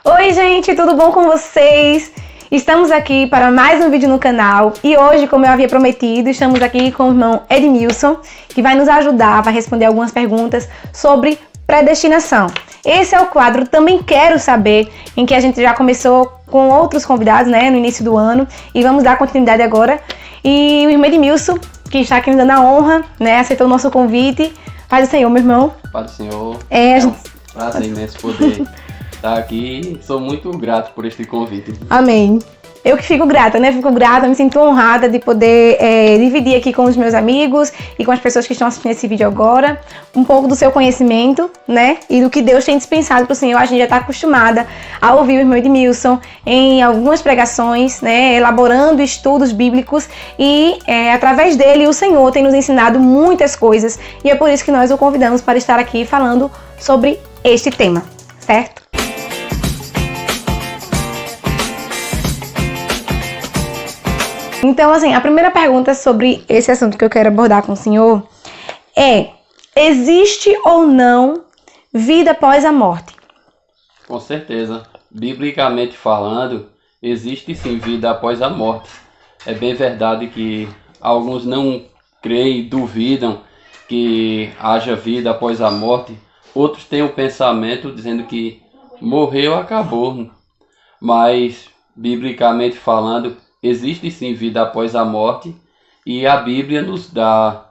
Oi gente, tudo bom com vocês? Estamos aqui para mais um vídeo no canal e hoje, como eu havia prometido, estamos aqui com o irmão Edmilson, que vai nos ajudar, vai responder algumas perguntas sobre predestinação. Esse é o quadro Também Quero Saber, em que a gente já começou com outros convidados, né, no início do ano, e vamos dar continuidade agora. E o irmão Edmilson, que está aqui nos dando a honra, né, aceitou o nosso convite. Paz do Senhor, meu irmão. Paz do Senhor. É Um prazer imenso poder estar aqui. Sou muito grato por este convite. Amém. Eu que fico grata, né? Fico grata, me sinto honrada de poder dividir aqui com os meus amigos e com as pessoas que estão assistindo esse vídeo agora um pouco do seu conhecimento, né? E do que Deus tem dispensado para o Senhor. A gente já está acostumada a ouvir o irmão Edmilson em algumas pregações, né? Elaborando estudos bíblicos e através dele o Senhor tem nos ensinado muitas coisas e é por isso que nós o convidamos para estar aqui falando sobre este tema, certo? Então, assim, a primeira pergunta sobre esse assunto que eu quero abordar com o senhor é: existe ou não vida após a morte? Com certeza. Biblicamente falando, existe sim vida após a morte. É bem verdade que alguns não creem e duvidam que haja vida após a morte. Outros têm o pensamento dizendo que morreu, acabou. Mas, biblicamente falando, existe sim vida após a morte e a Bíblia nos dá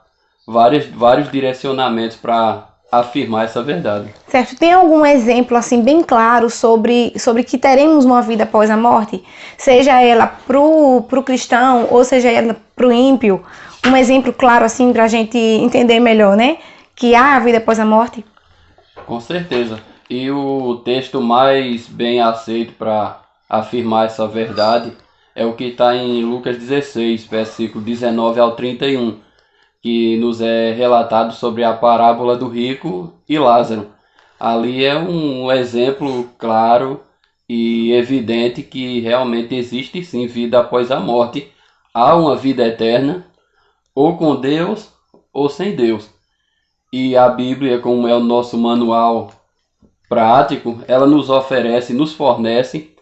vários direcionamentos para afirmar essa verdade. Certo. Tem algum exemplo assim bem claro sobre que teremos uma vida após a morte? Seja ela pro cristão ou seja ela pro ímpio? Um exemplo claro assim para a gente entender melhor, né? Que há a vida após a morte? Com certeza. E o texto mais bem aceito para afirmar essa verdade é o que está em Lucas 16, versículo 19 ao 31, que nos é relatado sobre a parábola do rico e Lázaro. Ali é um exemplo claro e evidente que realmente existe sim vida após a morte. Há uma vida eterna, ou com Deus ou sem Deus. E a Bíblia, como é o nosso manual prático, ela nos oferece, nos fornece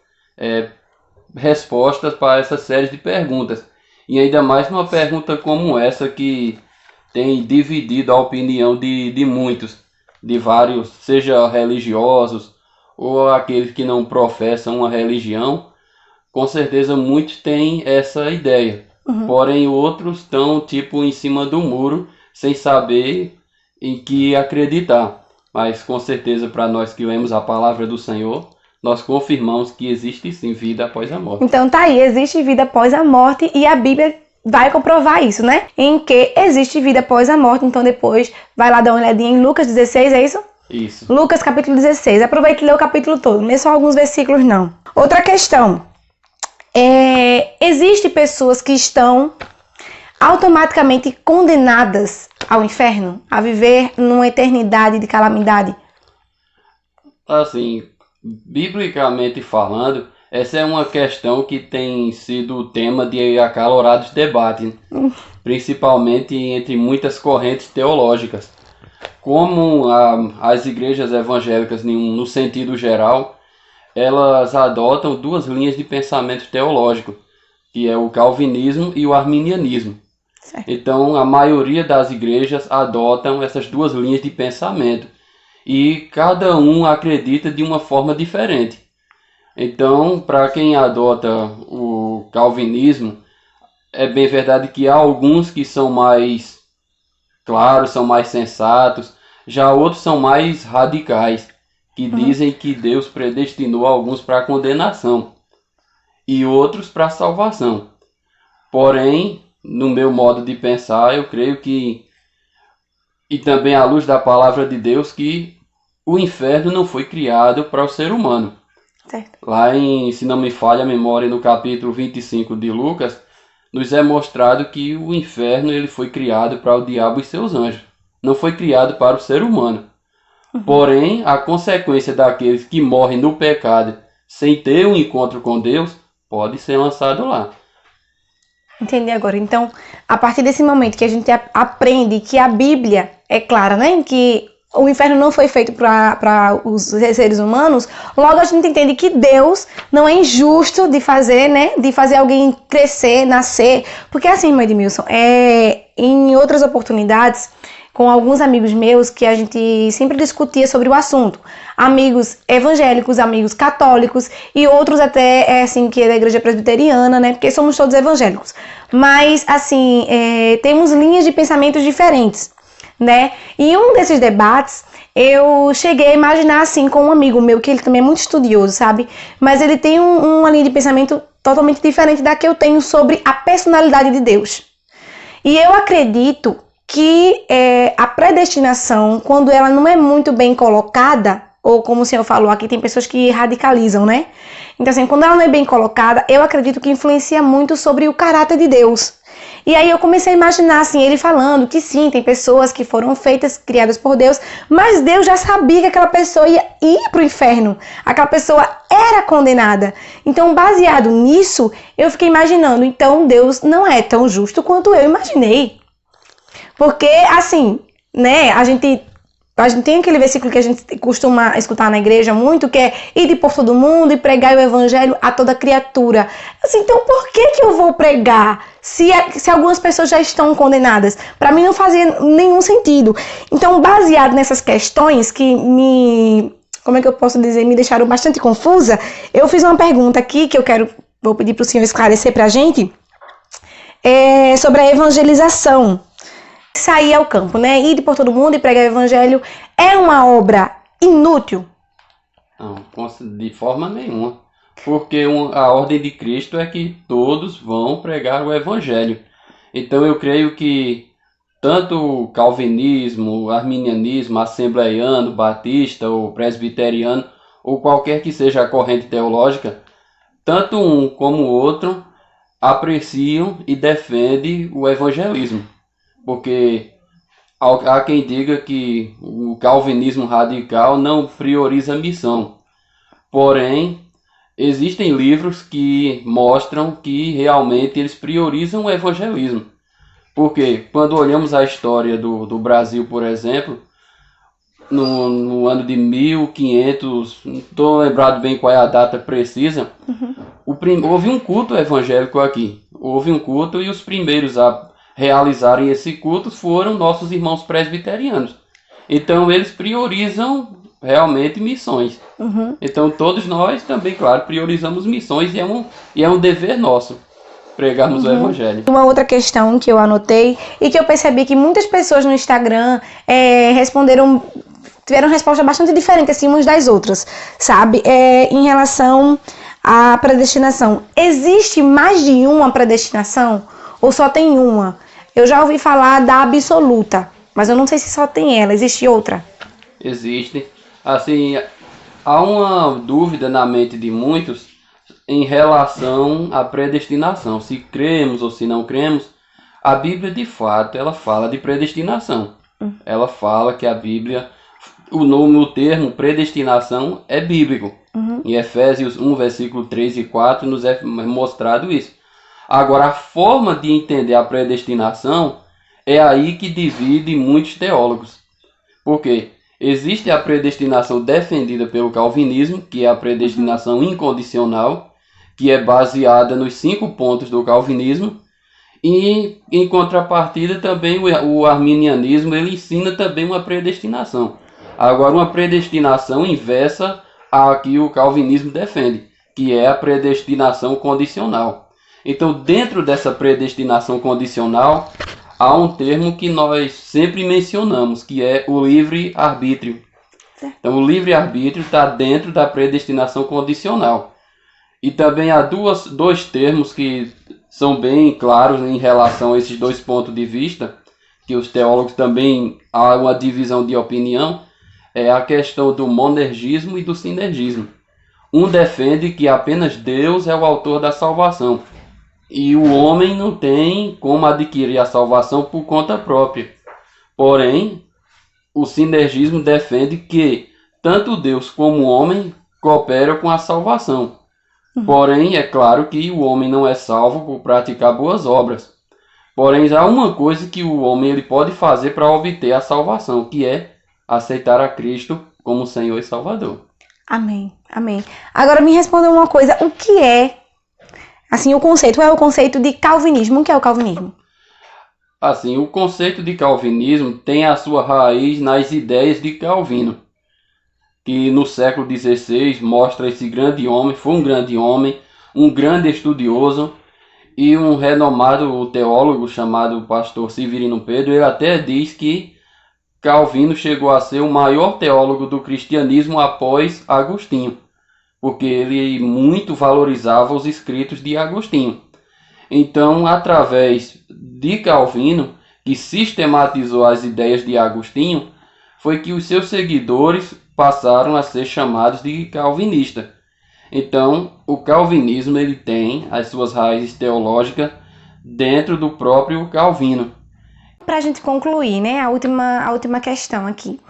respostas para essa série de perguntas. E ainda mais numa pergunta como essa que tem dividido a opinião de muitos, de vários, seja religiosos ou aqueles que não professam uma religião. Com certeza muitos têm essa ideia. Porém outros estão tipo em cima do muro, sem saber em que acreditar. Mas com certeza para nós que lemos a palavra do Senhor, nós confirmamos que existe sim vida após a morte. Então tá aí, existe vida após a morte e a Bíblia vai comprovar isso, né? Em que existe vida após a morte. Então depois vai lá dar uma olhadinha em Lucas 16, é isso? Isso. Lucas capítulo 16. Aproveite e lê o capítulo todo, não é só alguns versículos não. Outra questão. Existem pessoas que estão automaticamente condenadas ao inferno, a viver numa eternidade de calamidade? Assim, biblicamente falando, essa é uma questão que tem sido tema de acalorados debates, principalmente entre muitas correntes teológicas. Como as igrejas evangélicas, no sentido geral, elas adotam duas linhas de pensamento teológico, que é o calvinismo e o arminianismo. Certo. Então, a maioria das igrejas adotam essas duas linhas de pensamento. E cada um acredita de uma forma diferente. Então, para quem adota o calvinismo, é bem verdade que há alguns que são mais claros, são mais sensatos, já outros são mais radicais, que dizem que Deus predestinou alguns para a condenação e outros para a salvação. Porém, no meu modo de pensar, eu creio que, e também à luz da palavra de Deus, que o inferno não foi criado para o ser humano. Certo. Lá se não me falha a memória, no capítulo 25 de Lucas, nos é mostrado que o inferno ele foi criado para o diabo e seus anjos. Não foi criado para o ser humano. Porém, a consequência daqueles que morrem no pecado sem ter um encontro com Deus, pode ser lançado lá. Entendi agora. Então, a partir desse momento que a gente aprende que a Bíblia é clara, né? Que o inferno não foi feito para os seres humanos, logo a gente entende que Deus não é injusto de fazer, né? De fazer alguém crescer, nascer. Porque assim, irmã Edmilson, em outras oportunidades, com alguns amigos meus, que a gente sempre discutia sobre o assunto. Amigos evangélicos, amigos católicos e outros até, assim, que é da igreja presbiteriana, né? Porque somos todos evangélicos. Mas, assim, temos linhas de pensamentos diferentes, né? E em um desses debates, eu cheguei a imaginar assim com um amigo meu, que ele também é muito estudioso, sabe? Mas ele tem uma linha de pensamento totalmente diferente da que eu tenho sobre a personalidade de Deus. E eu acredito que a predestinação, quando ela não é muito bem colocada, ou como o senhor falou, aqui tem pessoas que radicalizam, né? Então assim, quando ela não é bem colocada, eu acredito que influencia muito sobre o caráter de Deus. E aí eu comecei a imaginar, assim, ele falando que sim, tem pessoas que foram feitas, criadas por Deus, mas Deus já sabia que aquela pessoa ia para o inferno. Aquela pessoa era condenada. Então, baseado nisso, eu fiquei imaginando, então Deus não é tão justo quanto eu imaginei. Porque, assim, né, a gente tem aquele versículo que a gente costuma escutar na igreja muito, que é ir por todo mundo e pregar o evangelho a toda criatura. Assim, então por que eu vou pregar se algumas pessoas já estão condenadas? Para mim não fazia nenhum sentido. Então, baseado nessas questões que como é que eu posso dizer, me deixaram bastante confusa, eu fiz uma pergunta aqui que vou pedir para o senhor esclarecer para a gente, sobre a evangelização. Sair ao campo, né? Ir por todo mundo e pregar o evangelho é uma obra inútil? Não, de forma nenhuma. Porque a ordem de Cristo é que todos vão pregar o evangelho. Então eu creio que tanto o calvinismo, o arminianismo, assembleiano, batista ou presbiteriano, ou qualquer que seja a corrente teológica, tanto um como o outro apreciam e defendem o evangelismo. Porque há quem diga que o calvinismo radical não prioriza a missão. Porém, existem livros que mostram que realmente eles priorizam o evangelismo. Porque quando olhamos a história do Brasil, por exemplo, no ano de 1500, não estou lembrado bem qual é a data precisa, houve um culto evangélico aqui. Houve um culto e os primeiros a realizarem esse culto foram nossos irmãos presbiterianos. Então eles priorizam realmente missões. Então todos nós também, claro, priorizamos missões e é um dever nosso pregarmos o evangelho. Uma outra questão que eu anotei e que eu percebi que muitas pessoas no Instagram tiveram resposta bastante diferente assim umas das outras, sabe? Em relação à predestinação. Existe mais de uma predestinação? Ou só tem uma? Eu já ouvi falar da absoluta, mas eu não sei se só tem ela. Existe outra? Existe. Assim, há uma dúvida na mente de muitos em relação à predestinação. Se cremos ou se não cremos, a Bíblia, de fato, ela fala de predestinação. Ela fala que a Bíblia, o termo predestinação é bíblico. Em Efésios 1, versículo 3 e 4, nos é mostrado isso. Agora, a forma de entender a predestinação é aí que divide muitos teólogos. Por quê? Existe a predestinação defendida pelo calvinismo, que é a predestinação incondicional, que é baseada nos 5 pontos do calvinismo. E, em contrapartida, também o arminianismo ele ensina também uma predestinação. Agora, uma predestinação inversa à que o calvinismo defende, que é a predestinação condicional. Então, dentro dessa predestinação condicional, há um termo que nós sempre mencionamos, que é o livre-arbítrio. Então, o livre-arbítrio está dentro da predestinação condicional. E também há dois termos que são bem claros em relação a esses dois pontos de vista, que os teólogos também há uma divisão de opinião, é a questão do monergismo e do sinergismo. Um defende que apenas Deus é o autor da salvação, e o homem não tem como adquirir a salvação por conta própria. Porém, o sinergismo defende que tanto Deus como o homem cooperam com a salvação. Porém, é claro que o homem não é salvo por praticar boas obras. Porém, há uma coisa que o homem ele pode fazer para obter a salvação, que é aceitar a Cristo como Senhor e Salvador. Amém, amém. Agora me responda uma coisa, o que é, assim, o conceito, qual é o conceito de calvinismo? O que é o calvinismo? Assim, o conceito de calvinismo tem a sua raiz nas ideias de Calvino, que no século XVI mostra esse grande homem, foi um grande homem, um grande estudioso e um renomado teólogo chamado pastor Severino Pedro. Ele até diz que Calvino chegou a ser o maior teólogo do cristianismo após Agostinho, porque ele muito valorizava os escritos de Agostinho. Então, através de Calvino, que sistematizou as ideias de Agostinho, foi que os seus seguidores passaram a ser chamados de calvinistas. Então, o calvinismo ele tem as suas raízes teológicas dentro do próprio Calvino. Para a gente concluir, né, a última questão aqui.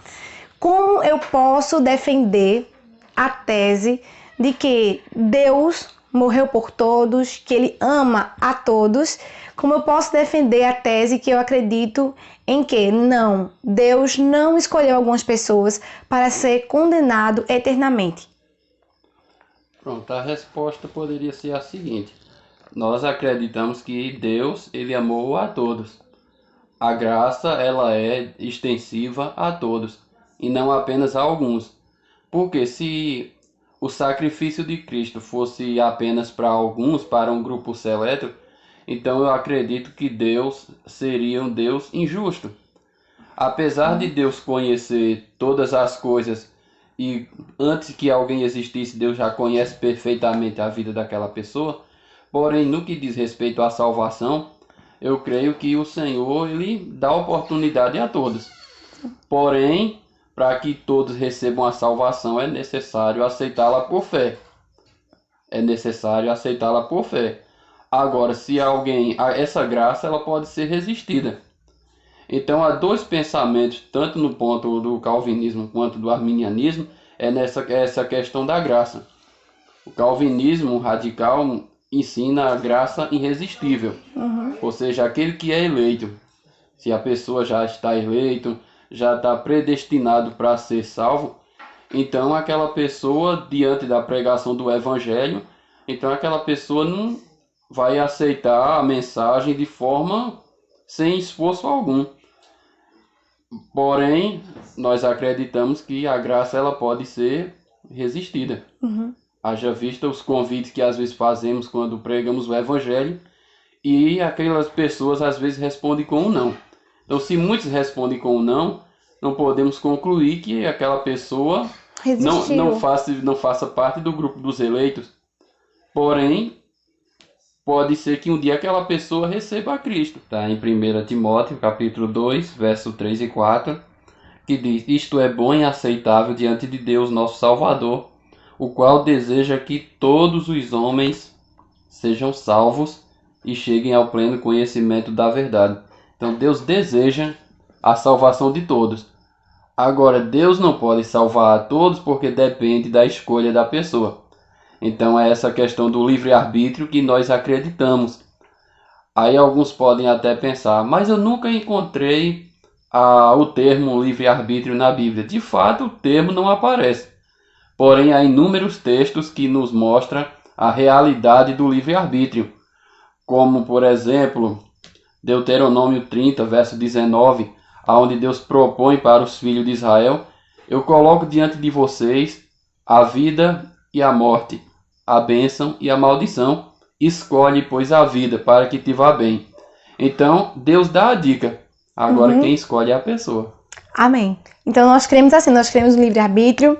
Como eu posso defender a tese de que Deus morreu por todos, que Ele ama a todos? Como eu posso defender a tese que eu acredito em que não, Deus não escolheu algumas pessoas para ser condenado eternamente? Pronto, a resposta poderia ser a seguinte: nós acreditamos que Deus ele amou a todos. A graça ela é extensiva a todos e não apenas a alguns. Porque se o sacrifício de Cristo fosse apenas para alguns, para um grupo seleto, então eu acredito que Deus seria um Deus injusto. Apesar de Deus conhecer todas as coisas e antes que alguém existisse, Deus já conhece perfeitamente a vida daquela pessoa, porém no que diz respeito à salvação, eu creio que o Senhor ele dá oportunidade a todos. Porém, para que todos recebam a salvação, é necessário aceitá-la por fé. É necessário aceitá-la por fé. Agora, se alguém... essa graça ela pode ser resistida. Então, há dois pensamentos, tanto no ponto do calvinismo quanto do arminianismo, essa questão da graça. O calvinismo radical ensina a graça irresistível. Ou seja, aquele que é eleito. Se a pessoa já está eleito, já está predestinado para ser salvo, então aquela pessoa, diante da pregação do evangelho, então aquela pessoa não vai aceitar a mensagem de forma sem esforço algum. Porém, nós acreditamos que a graça ela pode ser resistida. Haja vista os convites que às vezes fazemos quando pregamos o evangelho e aquelas pessoas às vezes respondem com um não. Então, se muitos respondem com um não, não podemos concluir que aquela pessoa não faça parte do grupo dos eleitos. Porém, pode ser que um dia aquela pessoa receba a Cristo. Está em 1 Timóteo, capítulo 2, verso 3 e 4, que diz: isto é bom e aceitável diante de Deus, nosso Salvador, o qual deseja que todos os homens sejam salvos e cheguem ao pleno conhecimento da verdade. Então Deus deseja a salvação de todos. Agora, Deus não pode salvar a todos porque depende da escolha da pessoa. Então é essa questão do livre-arbítrio que nós acreditamos. Aí alguns podem até pensar, mas eu nunca encontrei o termo livre-arbítrio na Bíblia. De fato, o termo não aparece. Porém, há inúmeros textos que nos mostram a realidade do livre-arbítrio. Como, por exemplo, Deuteronômio 30, verso 19, onde Deus propõe para os filhos de Israel: eu coloco diante de vocês a vida e a morte, a bênção e a maldição. Escolhe, pois, a vida para que te vá bem. Então, Deus dá a dica. Agora, quem escolhe é a pessoa. Amém. Então nós cremos assim, nós cremos no livre-arbítrio,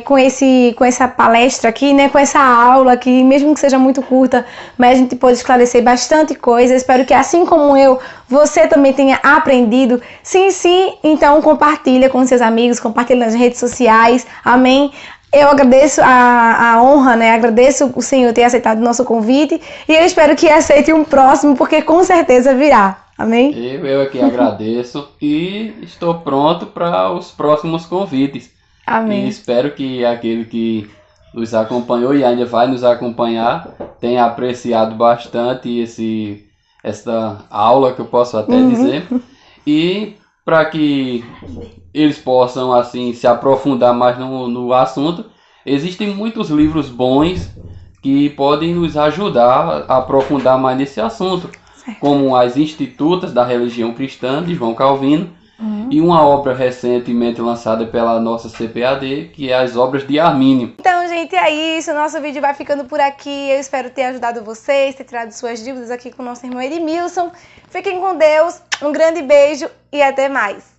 com essa palestra aqui, né, com essa aula que mesmo que seja muito curta, mas a gente pode esclarecer bastante coisa. Espero que assim como eu, você também tenha aprendido. Sim, então compartilha com seus amigos, compartilha nas redes sociais, amém. Eu agradeço a honra, né? Agradeço o Senhor ter aceitado o nosso convite e eu espero que aceite um próximo, porque com certeza virá. Amém? Eu aqui agradeço e estou pronto para os próximos convites. Amém. E espero que aquele que nos acompanhou e ainda vai nos acompanhar tenha apreciado bastante essa aula, que eu posso até dizer. E para que eles possam assim se aprofundar mais no assunto. Existem muitos livros bons que podem nos ajudar a aprofundar mais nesse assunto, como as Institutas da Religião Cristã, de João Calvino, e uma obra recentemente lançada pela nossa CPAD, que é as obras de Armínio. Então, gente, é isso. Nosso vídeo vai ficando por aqui. Eu espero ter ajudado vocês, ter tirado suas dúvidas aqui com o nosso irmão Edmilson. Fiquem com Deus, um grande beijo e até mais.